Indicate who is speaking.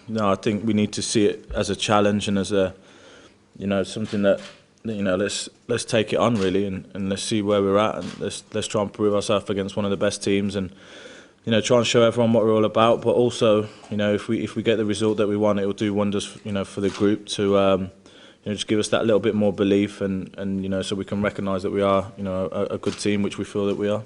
Speaker 1: No, I think we need to see it as a challenge and as a, something that, let's take it on really, and let's see where we're at, and let's try and prove ourselves against one of the best teams, and try and show everyone what we're all about. But also, if we get the result that we want, it will do wonders, for the group to, just give us that little bit more belief, and so we can recognise that we are, a good team, which we feel that we are.